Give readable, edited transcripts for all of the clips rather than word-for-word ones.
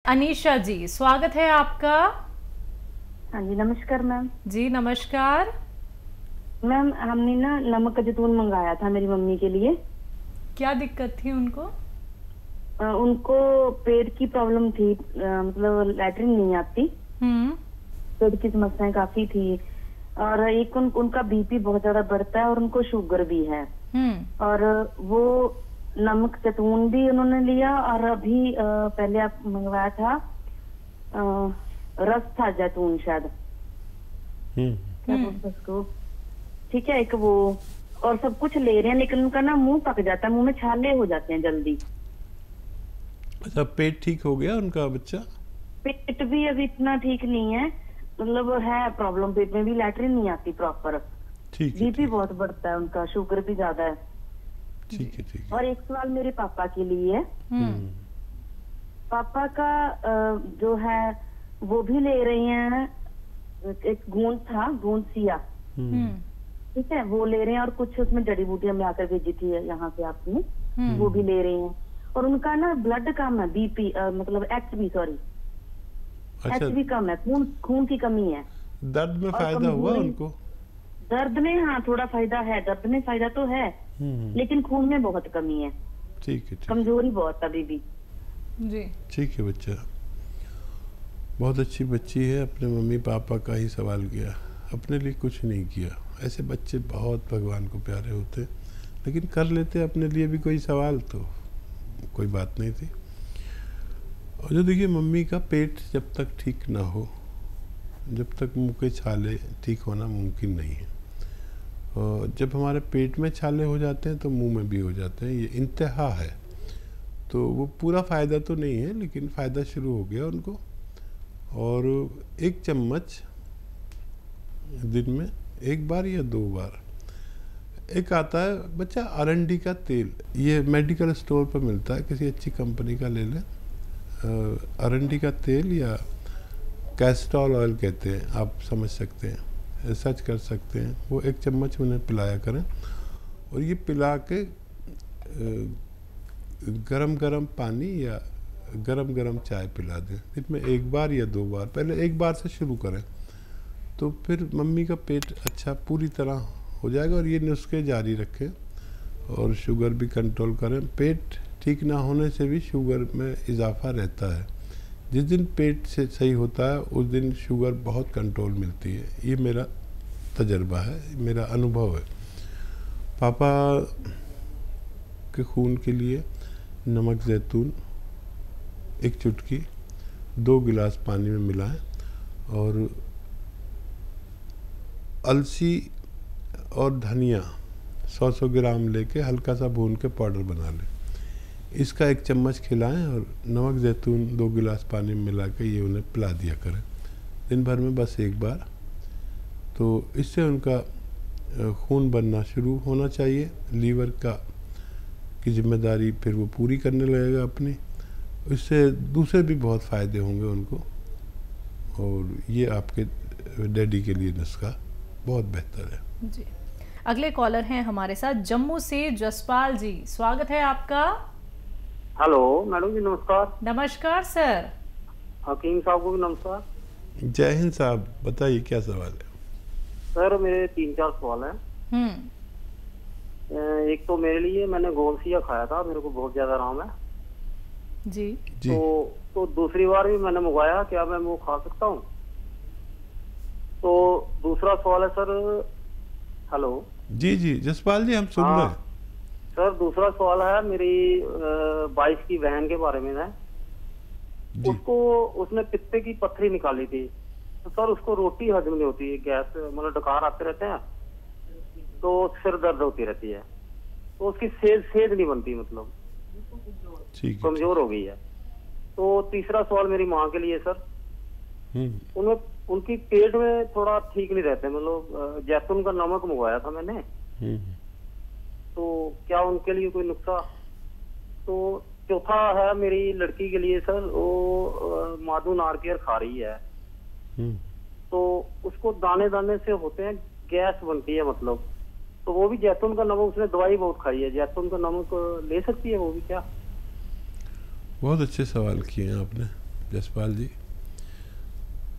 अनीशा जी, स्वागत है आपका। हाँ जी, नमस्कार मैम। जी नमस्कार मैम, हमने ना नमक जैतून मंगाया था मेरी मम्मी के लिए। क्या दिक्कत थी उनको? उनको पेट की प्रॉब्लम थी, मतलब लैट्रिन नहीं आती। पेट की समस्याएं काफी थी और एक उनका बीपी बहुत ज्यादा बढ़ता है और उनको शुगर भी है। और वो नमक जैतून भी उन्होंने लिया और अभी पहले आप मंगवाया था रस था जैतून शायद, क्या बोलते हैं उसको, ठीक है, एक वो, और सब कुछ ले रहे हैं लेकिन उनका ना मुंह पक जाता है, मुंह में छाले हो जाते हैं जल्दी। अच्छा, पेट ठीक हो गया उनका बच्चा? पेट भी अभी इतना ठीक नहीं है, मतलब है प्रॉब्लम, पेट में भी लैट्रिन नहीं आती प्रॉपर। ठीक है। बीपी बहुत बढ़ता है उनका, शुगर भी ज्यादा है। ठीक है, ठीक है। और एक सवाल मेरे पापा के लिए है। पापा का जो है वो भी ले रहे हैं, एक गूंद था, गूंद सिया, ठीक है, वो ले रहे हैं और कुछ उसमें जड़ी बूटियां मिला कर भेजी थी यहाँ से आपने, वो भी ले रहे हैं। और उनका ना ब्लड कम है, बीपी मतलब एचबी, सॉरी, एचबी कम है, खून की कमी है। दर्द में फायदा हुआ उनको? दर्द में हाँ थोड़ा फायदा है, दर्द में फायदा तो है लेकिन खून में बहुत कमी है। ठीक है, कमजोरी बहुत अभी भी। जी ठीक है। बच्चा बहुत अच्छी बच्ची है, अपने मम्मी पापा का ही सवाल किया, अपने लिए कुछ नहीं किया। ऐसे बच्चे बहुत भगवान को प्यारे होते, लेकिन कर लेते अपने लिए भी कोई सवाल तो कोई बात नहीं थी। और जो देखिए, मम्मी का पेट जब तक ठीक ना हो, जब तक मुंह के छाले ठीक होना मुमकिन नहीं है। और जब हमारे पेट में छाले हो जाते हैं तो मुंह में भी हो जाते हैं, ये इंतहा है। तो वो पूरा फ़ायदा तो नहीं है, लेकिन फ़ायदा शुरू हो गया उनको। और 1 चम्मच दिन में 1 बार या 2 बार, एक आता है बच्चा अरंडी का तेल, ये मेडिकल स्टोर पर मिलता है, किसी अच्छी कंपनी का ले लें। अरंडी का तेल या कैस्ट्रॉल ऑयल कहते हैं, आप समझ सकते हैं, सर्च कर सकते हैं। वो 1 चम्मच उन्हें पिलाया करें और ये पिला के गरम गरम पानी या गरम गरम चाय पिला दें दिन में 1 बार या 2 बार। पहले 1 बार से शुरू करें तो फिर मम्मी का पेट अच्छा पूरी तरह हो जाएगा। और ये नुस्खे जारी रखें और शुगर भी कंट्रोल करें। पेट ठीक ना होने से भी शुगर में इजाफा रहता है। जिस दिन पेट से सही होता है उस दिन शुगर बहुत कंट्रोल मिलती है। ये मेरा तजर्बा है, मेरा अनुभव है। पापा के खून के लिए नमक जैतून 1 चुटकी 2 गिलास पानी में मिलाएं और अलसी और धनिया 100-100 ग्राम लेके हल्का सा भून के पाउडर बना लें। इसका 1 चम्मच खिलाएं और नमक जैतून 2 गिलास पानी में मिला के ये उन्हें पिला दिया करें दिन भर में बस 1 बार। तो इससे उनका खून बनना शुरू होना चाहिए। लीवर की जिम्मेदारी फिर वो पूरी करने लगेगा अपनी। इससे दूसरे भी बहुत फ़ायदे होंगे उनको। और ये आपके डैडी के लिए नुस्खा बहुत बेहतर है। जी, अगले कॉलर हैं हमारे साथ जम्मू से जसपाल जी, स्वागत है आपका। हेलो मैडम जी, नमस्कार। नमस्कार सर। हकीम साहब को भी नमस्कार। जय हिंद साहब, बताइए क्या सवाल है? सर मेरे 3-4 सवाल हैं। एक तो मेरे लिए, मैंने गोलसिया खाया था, मेरे को बहुत ज्यादा आराम है जी। तो दूसरी बार भी मैंने मंगवाया, क्या मैं वो खा सकता हूँ? तो दूसरा सवाल है सर। हेलो जी जी जसपाल जी, हम सुन रहे हैं। सर दूसरा सवाल है, मेरी 22 की बहन के बारे में है। उसको, उसने पित्ते की पत्थरी निकाली थी, तो सर उसको रोटी हजम नहीं होती है, गैस मतलब डकार आते रहते हैं, तो सिर दर्द होती रहती है, तो उसकी सेहत नहीं बनती, मतलब कमजोर हो गई है। तो तीसरा सवाल मेरी माँ के लिए सर, उनकी पेट में थोड़ा ठीक नहीं रहते, मतलब जैतून का नमक मंगवाया था मैंने, तो क्या उनके लिए कोई नुस्खा? तो चौथा है मेरी लड़की के लिए सर, वो माधु नारकेल खा रही है, तो उसको दाने दाने से होते हैं, गैस बनती है मतलब, तो वो भी जैतून का नमक, उसने दवाई बहुत खाई है, जैतून का नमक ले सकती है वो भी क्या? बहुत अच्छे सवाल किए हैं आपने। जसपाल जी,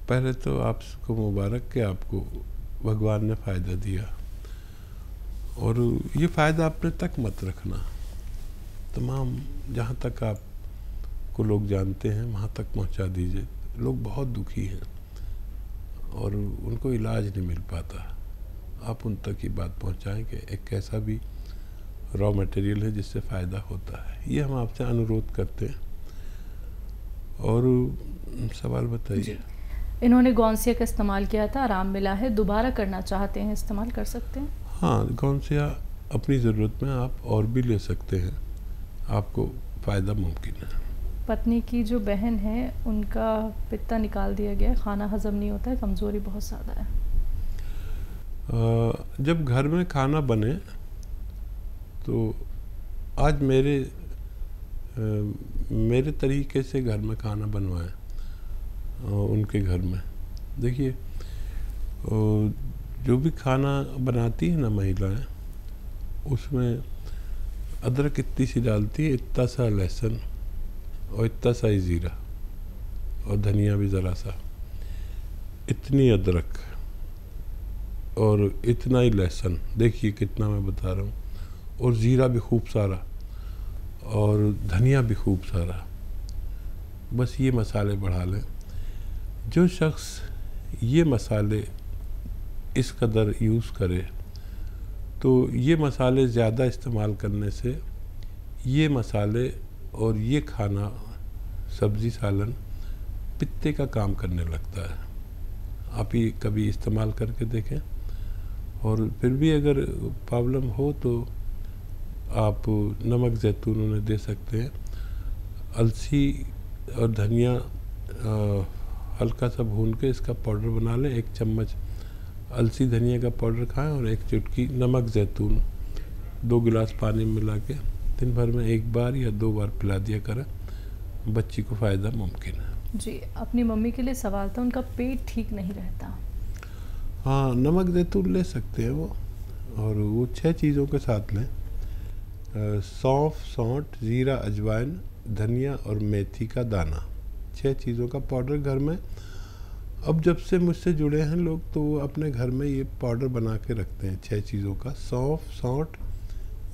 पहले तो आपको मुबारक कि आपको भगवान ने फ़ायदा दिया, और ये फ़ायदा अपने तक मत रखना, तमाम जहाँ तक आपको लोग जानते हैं वहाँ तक पहुँचा दीजिए। लोग बहुत दुखी हैं और उनको इलाज नहीं मिल पाता, आप उन तक ही बात पहुँचाएं कि एक ऐसा भी रॉ मटेरियल है जिससे फ़ायदा होता है। ये हम आपसे अनुरोध करते हैं। और सवाल बताइए। इन्होंने गौनसिया का इस्तेमाल किया था, आराम मिला है, दोबारा करना चाहते हैं, इस्तेमाल कर सकते हैं? हाँ, गौनसिया अपनी ज़रूरत में आप और भी ले सकते हैं, आपको फ़ायदा मुमकिन है। पत्नी की जो बहन है उनका पित्ता निकाल दिया गया, खाना हजम नहीं होता है, कमज़ोरी बहुत ज़्यादा है। जब घर में खाना बने तो आज मेरे तरीके से घर में खाना बनवाएं उनके घर में। देखिए, जो भी खाना बनाती है ना महिलाएं, उसमें अदरक इतनी सी डालती है, इतना सा लहसुन और इतना सा ही ज़ीरा और धनिया भी ज़रा सा, इतनी अदरक और इतना ही लहसुन, देखिए कितना मैं बता रहा हूँ, और ज़ीरा भी खूब सारा और धनिया भी खूब सारा। बस ये मसाले बढ़ा लें। जो शख्स ये मसाले इस कदर यूज़ करे, तो ये मसाले ज़्यादा इस्तेमाल करने से ये मसाले और ये खाना, सब्ज़ी सालन, पित्ते का काम करने लगता है। आप ये कभी इस्तेमाल करके देखें, और फिर भी अगर प्रॉब्लम हो तो आप नमक ज़ैतून उन्हें दे सकते हैं। अलसी और धनिया हल्का सा भून के इसका पाउडर बना लें, 1 चम्मच अलसी धनिया का पाउडर खाएं और 1 चुटकी नमक ज़ैतून 2 गिलास पानी में मिला के दिन भर में 1 बार या 2 बार पिला दिया करें, बच्ची को फ़ायदा मुमकिन है। जी, अपनी मम्मी के लिए सवाल था, उनका पेट ठीक नहीं रहता। हाँ, नमक ज़ैतून ले सकते हैं वो, और वो 6 चीज़ों के साथ लें। सौंफ, सौंठ, ज़ीरा, अजवाइन, धनिया और मेथी का दाना, 6 चीज़ों का पाउडर घर में। अब जब से मुझसे जुड़े हैं लोग तो वो अपने घर में ये पाउडर बना के रखते हैं 6 चीज़ों का। सौंफ, सौंठ,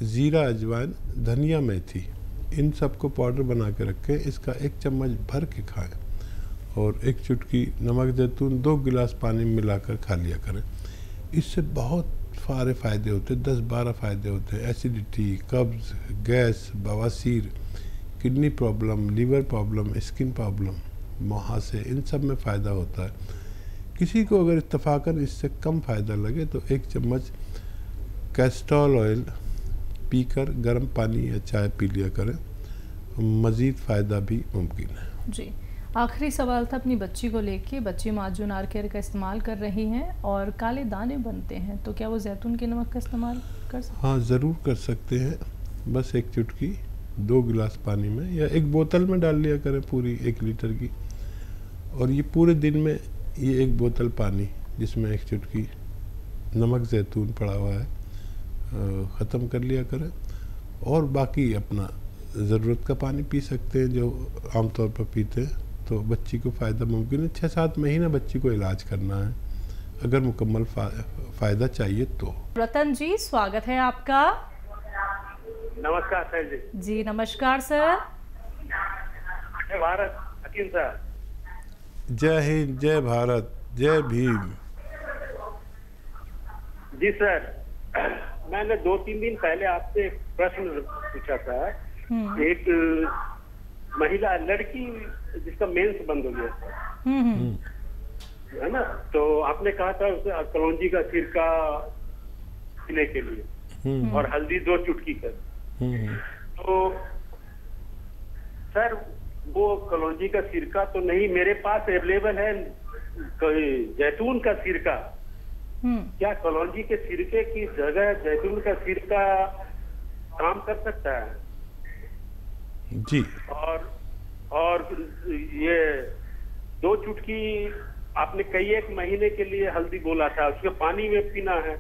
ज़ीरा, अजवाइन, धनिया, मेथी, इन सब को पाउडर बना के रखें। इसका 1 चम्मच भर के खाएं और 1 चुटकी नमक ज़ैतून 2 गिलास पानी में मिलाकर खा लिया करें। इससे बहुत सारे फ़ायदे होते हैं, 10-12 फ़ायदे होते हैं। एसिडिटी, कब्ज़, गैस, बवासीर, kidney problem, liver problem, skin problem, मुहासे, इन सब में फ़ायदा होता है। किसी को अगर इत्तफ़ाक़न इससे कम फ़ायदा लगे तो 1 चम्मच कैस्टोल ऑयल पीकर गर्म पानी या चाय पी लिया करें, मज़ीद फ़ायदा भी मुमकिन है। जी, आखिरी सवाल था अपनी बच्ची को लेके। बच्ची माजून आर केयर का इस्तेमाल कर रही हैं और काले दाने बनते हैं, तो क्या वो जैतून के नमक का इस्तेमाल कर सकते हैं? हाँ, ज़रूर कर सकते हैं। बस 1 चुटकी 2 गिलास पानी में या 1 बोतल में डाल लिया करें, पूरी 1 लीटर की, और ये पूरे दिन में ये 1 बोतल पानी जिसमें 1 चुटकी नमक ज़ैतून पड़ा हुआ है ख़त्म कर लिया करें, और बाकी अपना ज़रूरत का पानी पी सकते हैं जो आमतौर पर पीते हैं। तो बच्ची को फ़ायदा मुमकिन है। 6-7 महीना बच्ची को इलाज करना है अगर मुकम्मल फ़ायदा चाहिए तो। रतन जी, स्वागत है आपका। नमस्कार सर जी। जी नमस्कार सर। जय भारत हकीम सर। जय हिंद, जय भारत, जय भीम। जी सर, मैंने 2-3 दिन पहले आपसे एक प्रश्न पूछा था। एक महिला लड़की जिसका मेंस बंद हो गया था, है ना, तो आपने कहा था उसे कलौंजी का सिरका पीने के लिए और हल्दी 2 चुटकी कर। तो सर वो कलौंजी का सिरका तो नहीं मेरे पास अवेलेबल है, जैतून का सिरका। क्या कलौंजी के सिरके की जगह जैतून का सिरका काम कर सकता है? जी। और ये 2 चुटकी आपने कई 1 महीने के लिए हल्दी बोला था, उसके पानी में पीना है।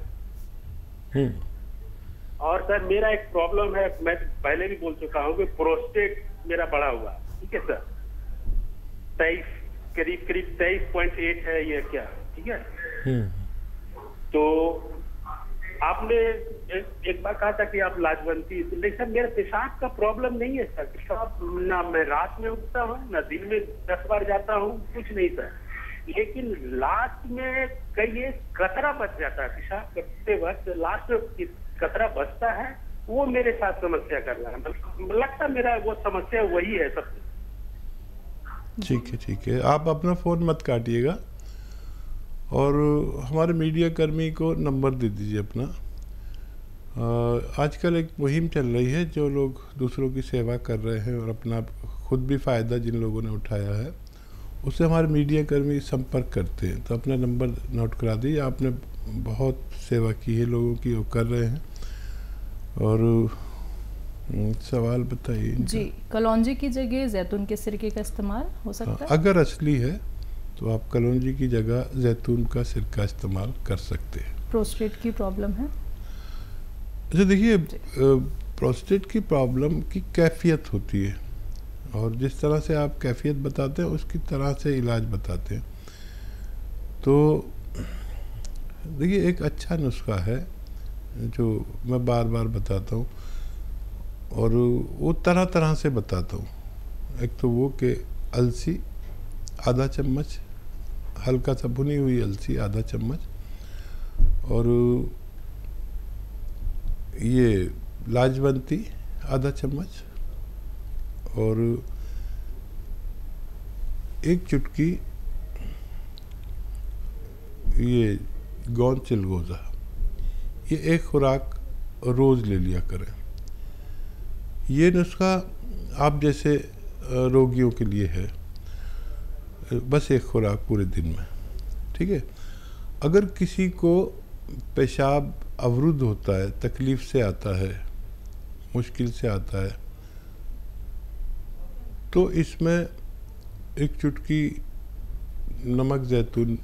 और सर मेरा एक प्रॉब्लम है, मैं पहले भी बोल चुका हूँ कि प्रोस्टेट मेरा बढ़ा हुआ है। ठीक है सर, करीब 23.8 है ये क्या, ठीक है। तो आपने एक बार कहा था कि आप लाजवंती, लेकिन सर मेरा पेशाब का प्रॉब्लम नहीं है सर। पेशाब ना मैं रात में उठता हूँ ना दिन में 10 बार जाता हूँ, कुछ नहीं सर। लेकिन लास्ट में कहीं एक कतरा बच जाता है, पेशाब करते वक्त लास्ट में कतरा बचता है, वो मेरे साथ समस्या कर रहा है। लगता मेरा वो समस्या वही है सबसे। ठीक है, आप अपना फ़ोन मत काटिएगा और हमारे मीडिया कर्मी को नंबर दे दीजिए अपना। आजकल एक मुहिम चल रही है, जो लोग दूसरों की सेवा कर रहे हैं और अपना खुद भी फ़ायदा जिन लोगों ने उठाया है, उससे हमारे मीडिया कर्मी संपर्क करते हैं। तो अपना नंबर नोट करा दीजिए। आपने बहुत सेवा की है लोगों की, वो कर रहे हैं। और सवाल बताइए जी, कलौंजी की जगह जैतून के सिरके का इस्तेमाल हो सकता है? अगर असली है तो आप कलौंजी की जगह जैतून का सिरका इस्तेमाल कर सकते हैं। प्रोस्टेट की प्रॉब्लम है? अच्छा देखिए, प्रोस्टेट की प्रॉब्लम की कैफियत होती है और जिस तरह से आप कैफियत बताते हैं उसकी तरह से इलाज बताते हैं। तो देखिए, एक अच्छा नुस्खा है जो मैं बार बार बताता हूँ और वो तरह तरह से बताता हूँ। एक तो वो कि अलसी आधा चम्मच, हल्का सा भुनी हुई अलसी आधा चम्मच, और ये लाजवंती आधा चम्मच, और एक चुटकी ये गौन चिलगोज़ा। ये एक खुराक रोज़ ले लिया करें। ये नुस्खा आप जैसे रोगियों के लिए है, बस एक खुराक पूरे दिन में, ठीक है। अगर किसी को पेशाब अवरुद्ध होता है, तकलीफ़ से आता है, मुश्किल से आता है, तो इसमें एक चुटकी नमक जैतून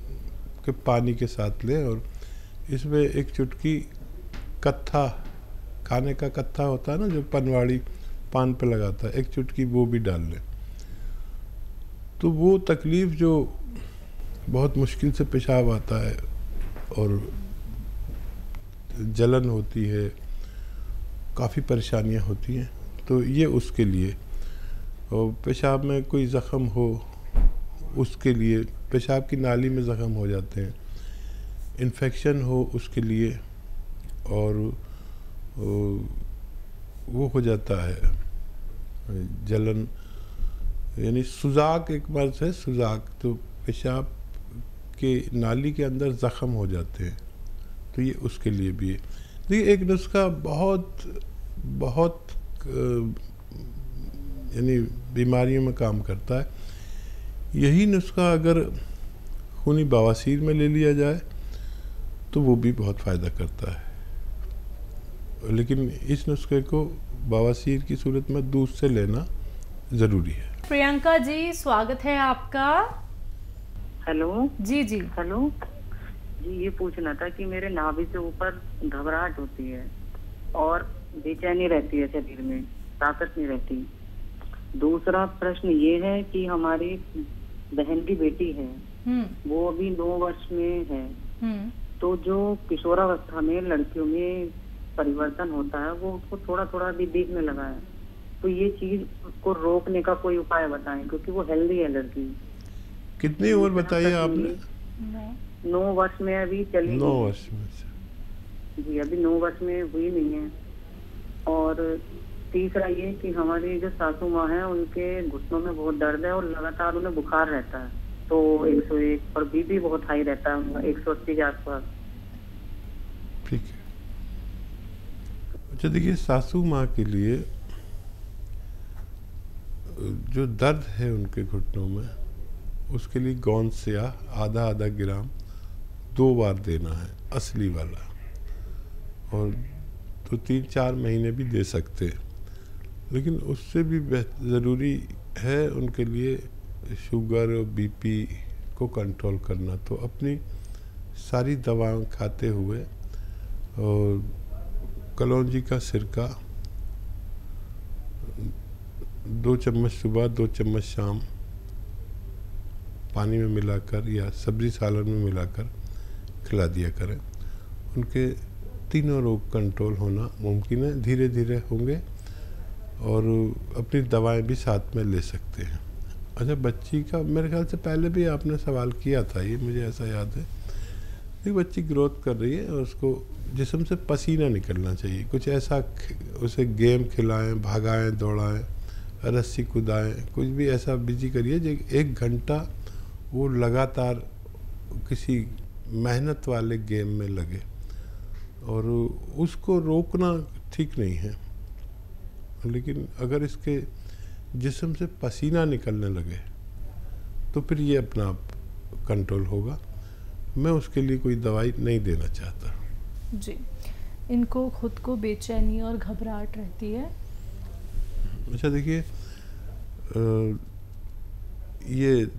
के पानी के साथ लें और इसमें एक चुटकी कत्था, खाने का कत्था होता है ना जो पनवाड़ी पान पे लगाता है, एक चुटकी वो भी डाल लें। तो वो तकलीफ़ जो बहुत मुश्किल से पेशाब आता है और जलन होती है, काफ़ी परेशानियां होती हैं, तो ये उसके लिए। और पेशाब में कोई ज़ख़म हो उसके लिए, पेशाब की नाली में ज़ख़म हो जाते हैं, इन्फेक्शन हो उसके लिए, और वो हो जाता है जलन, यानी सुजाक एक मर्ज़ है, सुजाक, तो पेशाब के नाली के अंदर ज़ख़म हो जाते हैं, तो ये उसके लिए भी है। देखिए, एक नुस्खा बहुत बहुत यानी बीमारियों में काम करता है। यही नुस्खा अगर खूनी बवासीर में ले लिया जाए तो वो भी बहुत फ़ायदा करता है, लेकिन इस नुस्खे को बवासीर की सूरत में दूध से लेना ज़रूरी है। प्रियंका जी, स्वागत है आपका। हेलो जी जी। हेलो जी, ये पूछना था कि मेरे नाभि से ऊपर घबराहट होती है और बेचैनी रहती है, शरीर में ताकत नहीं रहती। दूसरा प्रश्न ये है कि हमारी बहन की बेटी है, वो अभी 9 वर्ष में है, तो जो किशोरावस्था में लड़कियों में परिवर्तन होता है वो उसको थोड़ा थोड़ा भी दिखने लगा है। तो ये चीज को रोकने का कोई उपाय बताएं, क्योंकि वो हेल्दी है लड़की। कितनी उम्र बताइए आपने? 9 वर्ष में अभी चली। 9 वर्ष में जी, अभी 9 वर्ष में हुई नहीं है। और तीसरा ये कि हमारी जो सासू माँ है उनके घुटनों में बहुत दर्द है और लगातार उन्हें बुखार रहता है, तो 101, और बीपी बहुत हाई रहता है 180 के आसपास। ठीक है। अच्छा देखिए, सासू माँ के लिए जो दर्द है उनके घुटनों में, उसके लिए गोंद सिया आधा ग्राम 2 बार देना है, असली वाला, और तो 3-4 महीने भी दे सकते हैं। लेकिन उससे भी ज़रूरी है उनके लिए शुगर और बीपी को कंट्रोल करना। तो अपनी सारी दवाएं खाते हुए और कलौंजी का सिरका 2 चम्मच सुबह 2 चम्मच शाम पानी में मिलाकर या सब्जी सालन में मिलाकर खिला दिया करें। उनके तीनों रोग कंट्रोल होना मुमकिन है, धीरे धीरे होंगे और अपनी दवाएं भी साथ में ले सकते हैं। अच्छा, बच्ची का मेरे ख्याल से पहले भी आपने सवाल किया था, ये मुझे ऐसा याद है। एक बच्ची ग्रोथ कर रही है और उसको जिस्म से पसीना निकलना चाहिए। कुछ ऐसा उसे गेम खिलाएं, भागाएं, दौड़ाएं, रस्सी कुदाएं, कुछ भी ऐसा बिजी करिए जो 1 घंटा वो लगातार किसी मेहनत वाले गेम में लगे। और उसको रोकना ठीक नहीं है, लेकिन अगर इसके जिस्म से पसीना निकलने लगे तो फिर ये अपना आप कंट्रोल होगा। मैं उसके लिए कोई दवाई नहीं देना चाहता। जी, इनको खुद को बेचैनी और घबराहट रहती है। अच्छा, देखिए, ये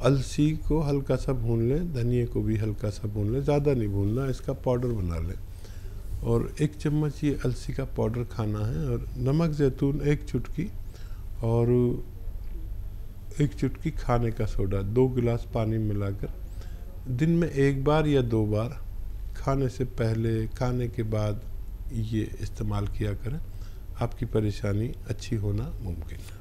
अलसी को हल्का सा भून लें, धनिया को भी हल्का सा भून लें, ज़्यादा नहीं भूनना, इसका पाउडर बना लें और 1 चम्मच ये अलसी का पाउडर खाना है। और नमक ज़ैतून 1 चुटकी और 1 चुटकी खाने का सोडा 2 गिलास पानी मिलाकर दिन में 1 बार या 2 बार, खाने से पहले खाने के बाद ये इस्तेमाल किया करें। आपकी परेशानी अच्छी होना मुमकिन है।